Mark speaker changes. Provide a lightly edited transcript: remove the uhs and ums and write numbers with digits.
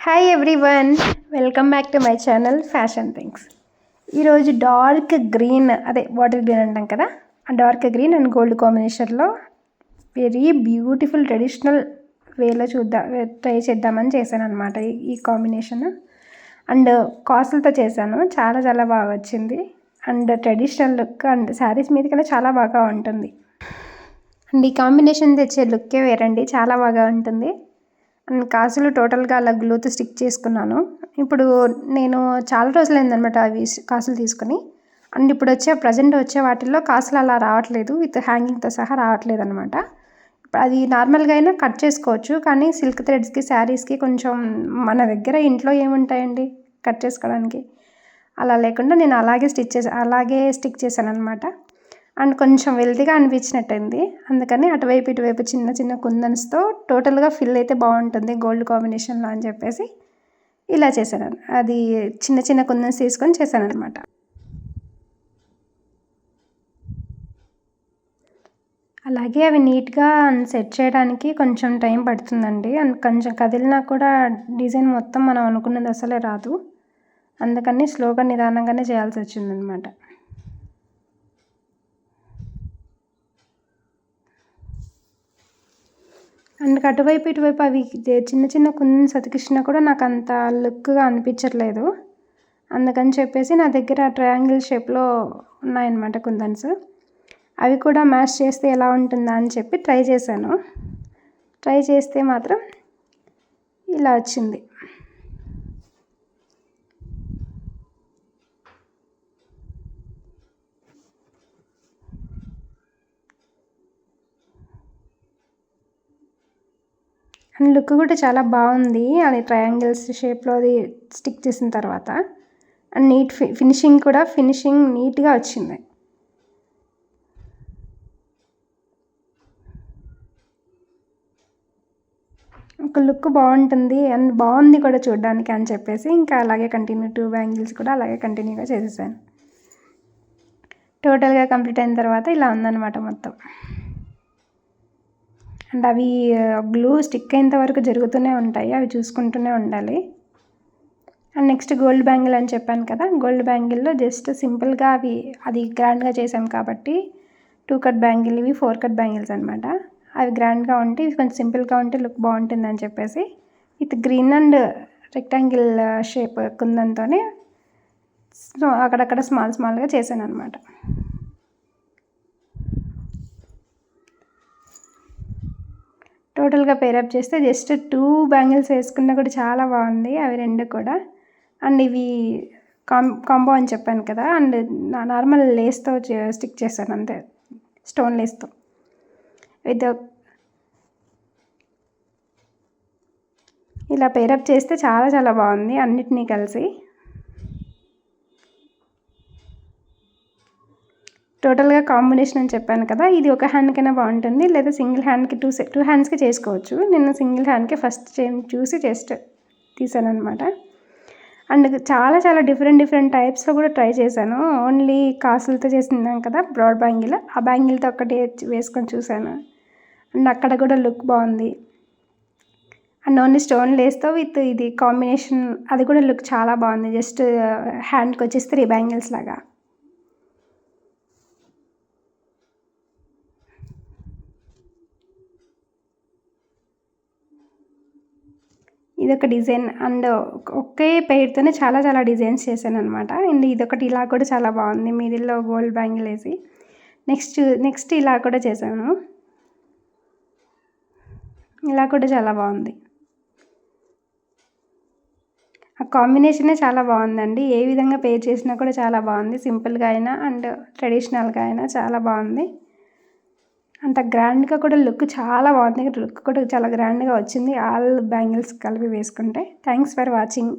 Speaker 1: Hi everyone, welcome back to my channel fashion things. ఈరోజు dark green, అదే water green అంటాం కదా, ఆ డార్క్ గ్రీన్ అండ్ గోల్డ్ కాంబినేషన్లో వెరీ బ్యూటిఫుల్ ట్రెడిషనల్ వేలో ట్రై చేద్దామని చేశాను అనమాట ఈ కాంబినేషన్. అండ్ కాసులతో చేశాను, చాలా చాలా బాగా వచ్చింది. And traditional look and saris మీద కన్నా చాలా బాగా ఉంటుంది. అండ్ ఈ కాంబినేషన్ తెచ్చే లుక్కే వేరండి, చాలా బాగా ఉంటుంది. అండ్ కాసులు టోటల్గా అలా గ్లూతో స్టిక్ చేసుకున్నాను. ఇప్పుడు నేను చాలా రోజులైందనమాట అవి కాసులు తీసుకొని. అండ్ ఇప్పుడు ప్రజెంట్ వచ్చే వాటిల్లో కాసులు అలా రావట్లేదు, విత్ హ్యాంగింగ్తో సహా రావట్లేదు అనమాట. అది నార్మల్గా అయినా కట్ చేసుకోవచ్చు, కానీ సిల్క్ థ్రెడ్స్కి శారీస్కి కొంచెం మన దగ్గర ఇంట్లో ఏముంటాయండి కట్ చేసుకోవడానికి. అలా లేకుండా నేను అలాగే స్టిక్ చేశాను అనమాట. అండ్ కొంచెం వెల్తీగా అనిపించినట్టయింది, అందుకని అటువైపు ఇటువైపు చిన్న చిన్న కుందన్స్తో టోటల్గా ఫిల్ అయితే బాగుంటుంది గోల్డ్ కాంబినేషన్లో అని చెప్పేసి ఇలా చేశాను. అది చిన్న చిన్న కుందన్స్ తీసుకొని చేశాను అనమాట. అలాగే అవి నీట్గా సెట్ చేయడానికి కొంచెం టైం పడుతుందండి. అండ్ కొంచెం కదిలినా కూడా డిజైన్ మొత్తం మనం అనుకున్నది అసలే రాదు, అందుకని స్లోగా నిదానంగానే చేయాల్సి వచ్చిందనమాట. అండ్ అటువైపు ఇటువైపు అవి చిన్న చిన్న కుందన్స్ అతికిచ్చినా కూడా నాకు అంత లుక్గా అనిపించట్లేదు, అందుకని చెప్పేసి నా దగ్గర ట్రయాంగిల్ షేప్లో ఉన్నాయన్నమాట కుందన్స్. అవి కూడా మ్యాచ్ చేస్తే ఎలా ఉంటుందా అని చెప్పి ట్రై చేశాను. ట్రై చేస్తే మాత్రం ఇలా వచ్చింది. అండ్ లుక్ కూడా చాలా బాగుంది, అది ట్రయాంగిల్స్ షేప్లో అది స్టిక్ చేసిన తర్వాత. అండ్ ఫినిషింగ్ నీట్గా వచ్చింది. ఒక లుక్ బాగుంటుంది అండ్ బాగుంది కూడా చూడడానికి అని చెప్పేసి ఇంకా అలాగే కంటిన్యూ 2 బ్యాంగిల్స్ కూడా అలాగే కంటిన్యూగా చేసేసాను. టోటల్గా కంప్లీట్ అయిన తర్వాత ఇలా ఉందన్నమాట మొత్తం. అండ్ అవి గ్లూ స్టిక్ అయ్యేంత వరకు జరుగుతూనే ఉంటాయి, అవి చూసుకుంటూనే ఉండాలి. అండ్ నెక్స్ట్ గోల్డ్ బ్యాంగిల్ అని చెప్పాను కదా, గోల్డ్ బ్యాంగిల్లో జస్ట్ సింపుల్గా అది గ్రాండ్గా చేసాం కాబట్టి 2 కట్ బ్యాంగిల్, ఇవి 4 కట్ బ్యాంగిల్స్ అనమాట. అవి గ్రాండ్గా ఉంటే ఇవి కొంచెం సింపుల్గా ఉంటే లుక్ బాగుంటుందని చెప్పేసి with green and rectangle shape కుందంతోనే అక్కడక్కడ స్మాల్గా చేశాను అనమాట. టోటల్గా పేరప్ చేస్తే జస్ట్ 2 బ్యాంగిల్స్ వేసుకున్నా కూడా చాలా బాగుంది అవి 2 కూడా. అండ్ ఇవి కాంబో అని చెప్పాను కదా, అండ్ నార్మల్ లేస్తో స్టిక్ చేశాను అంతే, స్టోన్ లేస్తో. విత్ ఇలా పేరప్ చేస్తే చాలా చాలా బాగుంది అన్నిటినీ కలిసి. టోటల్గా కాంబినేషన్ అని చెప్పాను కదా, ఇది ఒక హ్యాండ్కైనా బాగుంటుంది, లేదా సింగిల్ హ్యాండ్కి 2 హ్యాండ్స్కి చేసుకోవచ్చు. నేను సింగిల్ హ్యాండ్కి ఫస్ట్ చూసి జస్ట్ తీసాను అనమాట. అండ్ చాలా చాలా డిఫరెంట్ టైప్స్లో కూడా ట్రై చేశాను. ఓన్లీ కాసులతో చేసినాం కదా బ్రాడ్ బ్యాంగిల్, ఆ బ్యాంగిల్తో ఒక్కటి వేసుకొని చూశాను. అండ్ అక్కడ కూడా లుక్ బాగుంది. అండ్ ఓన్లీ స్టోన్ లేస్తో విత్ ఇది కాంబినేషన్, అది కూడా లుక్ చాలా బాగుంది. జస్ట్ హ్యాండ్కి వచ్చేసి 3 బ్యాంగిల్స్ లాగా. ఇదొక డిజైన్. అండ్ ఒకే పెయిర్తోనే చాలా చాలా డిజైన్స్ చేశాను అనమాట. అండ్ ఇదొకటి ఇలా కూడా చాలా బాగుంది, మిడిల్లో గోల్డ్ బ్యాంగిల్ వేసి. నెక్స్ట్ ఇలా కూడా చేశాను, ఇలా కూడా చాలా బాగుంది. ఆ కాంబినేషనే చాలా బాగుందండి, ఏ విధంగా పేర్ చేసినా కూడా చాలా బాగుంది. సింపుల్గా అయినా అండ్ ట్రెడిషనల్గా అయినా చాలా బాగుంది. అంత గ్రాండ్గా కూడా లుక్ చాలా బాగుంది, లుక్ కూడా చాలా గ్రాండ్గా వచ్చింది ఆల్ బ్యాంగిల్స్ కలిపి వేసుకుంటే. Thanks for watching.